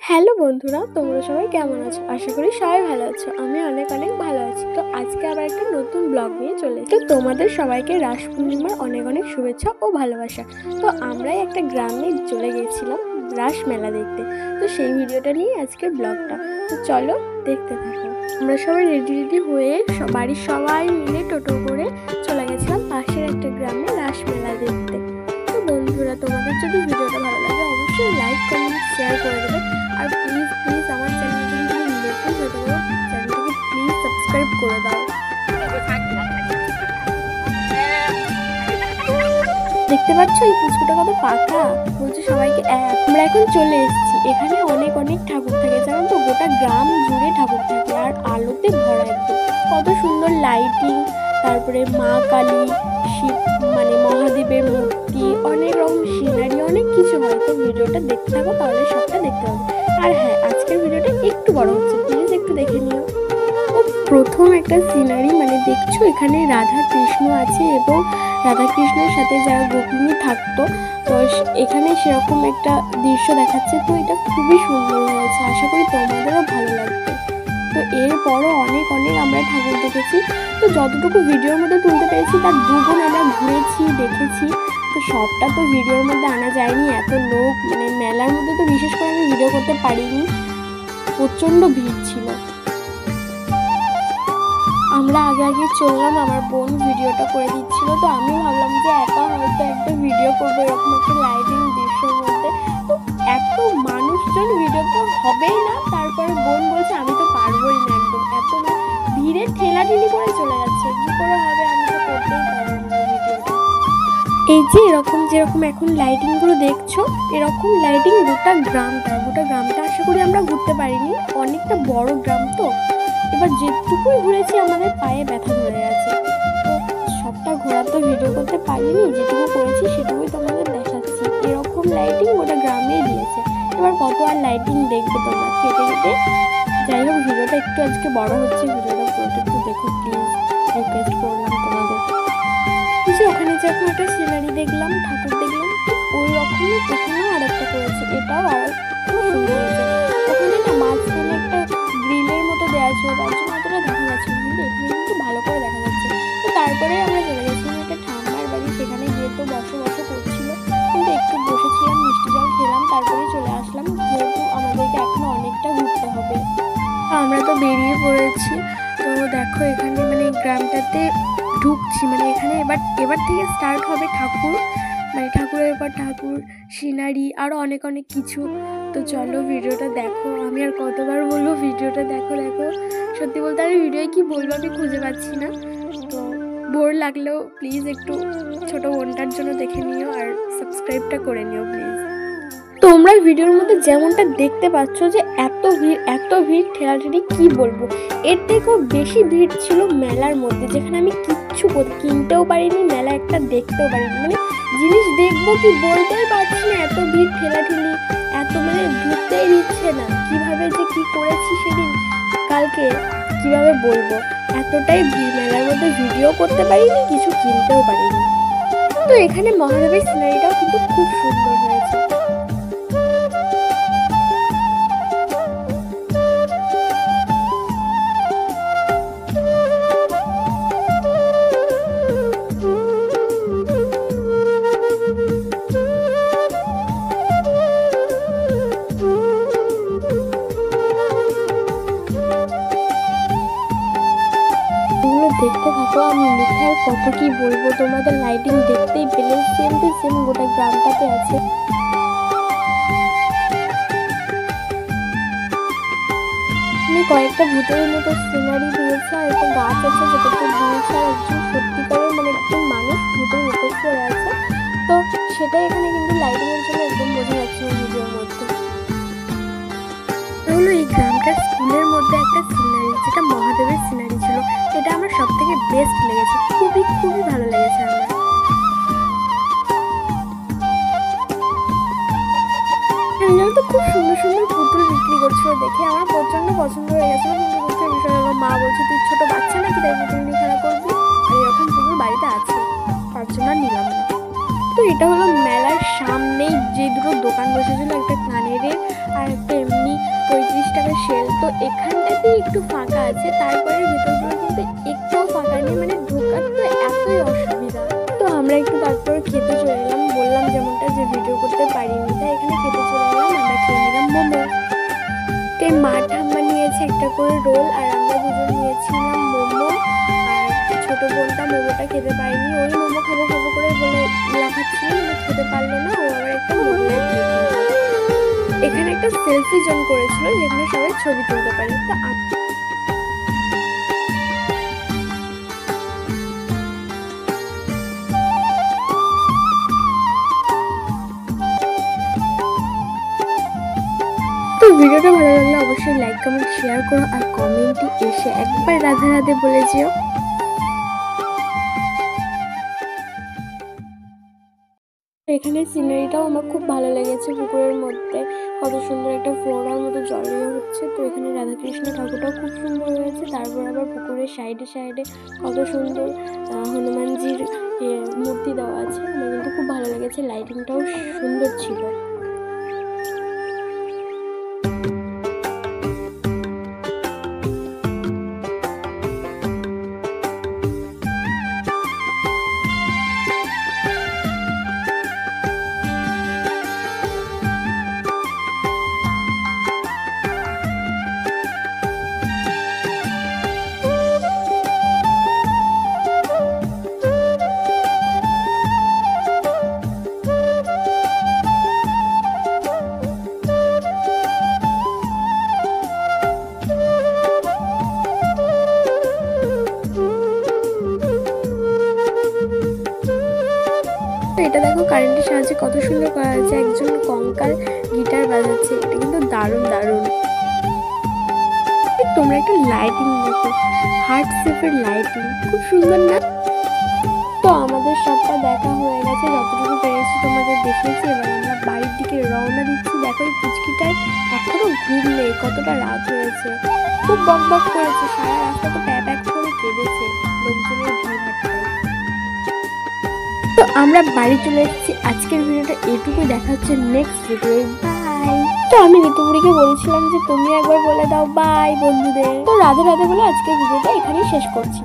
Hello বন্ধুরা, তোমরা সবাই কেমন আছো? আশা করি সবাই ভালো আছো। আমি অনেক অনেক ভালো আছি। তো আজকে আবার একটা নতুন ব্লগ নিয়ে চলে এসেছি। তো তোমাদের সবাইকে রাস পূর্ণিমার অনেক অনেক শুভেচ্ছা ও ভালোবাসা। তো আমরাই একটা গ্রামে চলে গেছিলাম রাস মেলা দেখতে। তো সেই ভিডিওটা নিয়ে আজকের ব্লগটা। তো চলো দেখতে থাকো। আমরা সবাই রেডি হয়ে বাড়ির সবাই মিলে টোটো করে চলে গেছিলাম পাশের একটা গ্রামে রাস মেলা দেখতে। তো বন্ধুরা, তোমাদের যদি ভিডিওটা ভালো লাগে অবশ্যই লাইক কমেন্ট শেয়ার করে দেবে। আর প্লিজ আমার চ্যানেলটি যদি নতুন হয়ে থাকো চ্যানেলটিকে প্লিজ সাবস্ক্রাইব করে দাও। দেখতে পাচ্ছ এই পুচকুটা কত পাকা, বলছে সবাইকে আমরা এখন চলে এসেছি। এখানে অনেক অনেক ঠাকুর থাকে, জানো তো গোটা গ্রাম জুড়ে ঠাকুর থাকে আর আলোতে ভরা একদম। কত সুন্দর লাইটিং, তারপরে মা কালী, শিব মানে মহাদেবের মূর্তি, অনেক রকম সিনারি, অনেক কিছু হয়। তো ভিডিওটা দেখতে থাকো, তাহলে সবটা দেখতে হবে। আর হ্যাঁ, আজকের ভিডিওটা একটু বড় হচ্ছে, প্লিজ একটু দেখে নিও। প্রথম একটা সিনারি মানে দেখছো, এখানে রাধা কৃষ্ণ আছে এবং রাধা কৃষ্ণের সাথে যারা গোপিনী থাকতো, তো এখানে সেরকম একটা দৃশ্য দেখাচ্ছে। তো এটা খুবই সুন্দর হয়েছে, আশা করি তোমাদেরও ভালো লাগবে। তো এরপরও অনেক অনেক আমরা ঠাকুর দেখেছি। তো যতটুকু ভিডিওর মধ্যে তুলতে পেরেছি তার দুগুণ আমরা ঘুরেছি, দেখেছি। তো সবটা তো ভিডিওর মধ্যে আনা যায়নি, এত লোক মানে মেলার মধ্যে তো বিশেষ করে আমি ভিডিও করতে পারিনি, প্রচণ্ড ভিড় ছিল। আমরা আগে চললাম, আমার বোন ভিডিওটা করে দিচ্ছিল। তো আমি ভাবলাম যে একা হয়তো একটা ভিডিও করবো এরকম একটা লাইটিং দৃশ্যের মধ্যে। তো এত মানুষজন ভিডিও তো হবেই না, তারপরে বোন বলছে আমি তো পারবোই না, একদম এত ভিড়ে ঠেলাঠেলি করে চলে যাচ্ছে, কি করে হবে, আমি তো করতেই পারবো না ভিডিওটা। এই যে যেরকম এখন লাইটিংগুলো দেখছো, এরকম লাইটিং গোটা গ্রামটা আশা করি আমরা ঘুরতে পারিনি, অনেকটা বড় গ্রাম। তো এবার যেটুকুই ঘুরেছি আমাদের পায়ে ব্যথা ধরে আছে। তো সবটা ঘোরা তো ভিডিও করতে পারিনি, যেটুকু করেছি সেটুকুই তোমাদের দেখাচ্ছি। এরকম লাইটিং গোটা গ্রামেই দিয়েছে। এবার কত আর লাইটিং দেখবে তোমরা কেটে কেটে। যাই হোক, ভিডিওটা একটু আজকে বড় হচ্ছে, ভিডিওটা পুরোটা একটু দেখো প্লিজ, রিকোয়েস্ট করলাম তোমাদের। যে ওখানে যে এখন একটা সিনারি দেখলাম, ঠাকুর দেখলাম, ওই রকমই এখানেও আর একটা করেছে, এটাও আর খুব সুন্দর হয়েছে। ওখানে না মাঝখানে একটা গ্রিলের মতো দেওয়া ছিল, তার জন্য অতটা দেখা যাচ্ছে না, কিন্তু এখানে কিন্তু ভালো করে দেখা যাচ্ছে। তো তারপরে আমরা চলে গেছিলাম একটা ঠাম্মার বাড়ি, সেখানে গিয়ে তো বসো করছিল, কিন্তু একটু বসেছিলাম, মিষ্টি জল খেলাম, তারপরে চলে আসলাম, যেহেতু আমাদেরকে এখনো অনেকটা ঘুরতে হবে। আমরা তো বেরিয়ে পড়েছি। তো দেখো এখানে মানে গ্রামটাতে ঢুকছি, মানে এখানে এবার থেকে স্টার্ট হবে ঠাকুর, মানে ঠাকুরের পর ঠাকুর, সিনারি, আরও অনেক অনেক কিছু। তো চলো ভিডিওটা দেখো। আমি আর কতবার বলবো ভিডিওটা দেখো। সত্যি বলতে আমি ভিডিওয় কি বলবো আমি খুঁজে পাচ্ছি না। তো বোর লাগলেও প্লিজ একটু ছোটো বোনটার জন্য দেখে নিও আর সাবস্ক্রাইবটা করে নিও প্লিজ। তোমরা ভিডিওর মধ্যে যেমনটা দেখতে পাচ্ছ যে এত ভিড় ঠেলাঠেলি, কি বলবো, এর থেকেও বেশি ভিড় ছিল মেলার মধ্যে, যেখানে আমি কিচ্ছু কিনতেও পারিনি, মেলা একটা দেখতেও পারিনি, মানে জিনিস দেখবো কি বলতেই পারছি না, এত ভিড় ঠেলাঠেলি, এত মানে ঢুকতেই দিচ্ছে না। কিভাবে যে কি করেছি সেদিন কালকে কিভাবে বলবো, এতটাই ভিড়, মেলার মধ্যে ভিডিও করতে পারিনি, কিছু কিনতেও পারিনি। তো এখানে মহাদেবের সিনারিটাও কিন্তু খুব সুন্দর হয়েছে। দেখতে থাকো, আমি লিখে আর কত কি বলবো, তোমাদের লাইটিং দেখতেই পেলে সেম টু সেম গোটা গ্রামটাতে আছে। আমি কয়েকটা ভূতের মতো সিনারি দিয়েছে, আর একটা গাছ আছে যেটাতে দিয়েছে, আর একজন সত্যিকারের মানে একজন মানুষ ভূতের মুখোশ পরে আছে। তো সেটাই এখানে কিন্তু লাইটিংয়ের জন্য একদম বোঝা যাচ্ছে না ভিডিওর মধ্যে। হলো এই গ্রামটার স্কুলের মধ্যে একটা সিনারি, যেটা মহাদেবের সিনারি ছিল, এটা আমার সব থেকে বেস্ট লেগেছে, খুবই ভালো লেগেছে আমার। তো খুব সুন্দর পুতুল বিক্রি করছিল, দেখে আমার প্রচন্ড পছন্দ হয়ে গেছিল। কিন্তু দুঃখের বিষয় হলো মা বলছে তুই ছোট বাচ্চা নাকি তাই পুতুল নিয়ে খেলা করবি, আর এরকম পুতুল বাড়িতে আছে, তার জন্য নিলাম না। তো এটা হলো মেলার সামনেই যে দুটো দোকান বসেছিল, একটা কানেরের আর একটা এমনি 35 টাকার সেল। তো এখানটাতেই একটু ফাঁকা আছে, তারপরে ভেতরগুলো কিন্তু একটুও ফাঁকা নেই, মানে ঢোকার তো এতই অসুবিধা। তো আমরা একটু তারপর খেতে চলে এলাম, বললাম যেমনটা যে ভিডিও করতে পারিনি, তাই এখানে খেতে চলে এলাম। আমরা খেয়ে নিলাম মোমো। তো মা ঠাম্মা নিয়েছে একটা করে রোল, আর আমরা দুজন নিয়েছিলাম মোমো। আর ছোটো বোনটা মোমোটা খেতে পারিনি, ওই মোমো খাবো খাবো করে বলে লাফাচ্ছিল, কিন্তু খেতে পারলো না। ও আবার একটা মোমো। এখানে একটা সেলফি জোন করেছিল যেখানে সবাই ছবি তুলতে পারে। তো ভিডিওটা ভালো লাগলে অবশ্যই লাইক কমেন্ট শেয়ার করো, আর কমেন্টে এসে একবার রাধে রাধে বলে যেও। এখানে সিনারিটাও আমার খুব ভালো লেগেছে, পুকুরের মধ্যে কত সুন্দর একটা ফোয়ারার মতো জল হচ্ছে। তো এখানে রাধাকৃষ্ণ ঠাকুরটাও খুব সুন্দর হয়েছে। তারপর আবার পুকুরের সাইডে সাইডে কত সুন্দর হনুমানজির মূর্তি দেওয়া আছে। আমার কিন্তু খুব ভালো লেগেছে, লাইটিংটাও সুন্দর ছিল। এটা দেখো কারেন্টের সাহায্যে কত সুন্দর করা হয়েছে, একজন কঙ্কাল গিটার বাজাচ্ছে। এটা কিন্তু দারুণ দারুণ। তোমরা একটা লাইটিং দেখো, হার্ট শেপের লাইটিং, খুব সুন্দর না? তো আমাদের সবটা দেখা হয়ে গেছে, যতটুকু পেরেছি তোমাদের দেখিয়েছি। এবার আমরা বাড়ির দিকে রওনা দিচ্ছি। দেখো এই পুচকিটার এখনো ঘুম নেই, কতটা রাত হয়েছে। খুব বক বক করেছে, সারা রাস্তা তো প্যাক প্যাক করে কেঁদেছে লোকজনের ভিড় ভাট্টায়। তো আমরা বাড়ি চলে এসেছি। আজকের ভিডিওটা এটুকুই, দেখা হচ্ছে নেক্সট ভিডিও। বাই। তো আমি ঋতুপুরীকে বলছিলাম যে তুমি একবার বলে দাও বাই বন্ধুদের। তো রাধে রাধে বলে আজকের ভিডিওটা এখানেই শেষ করছি।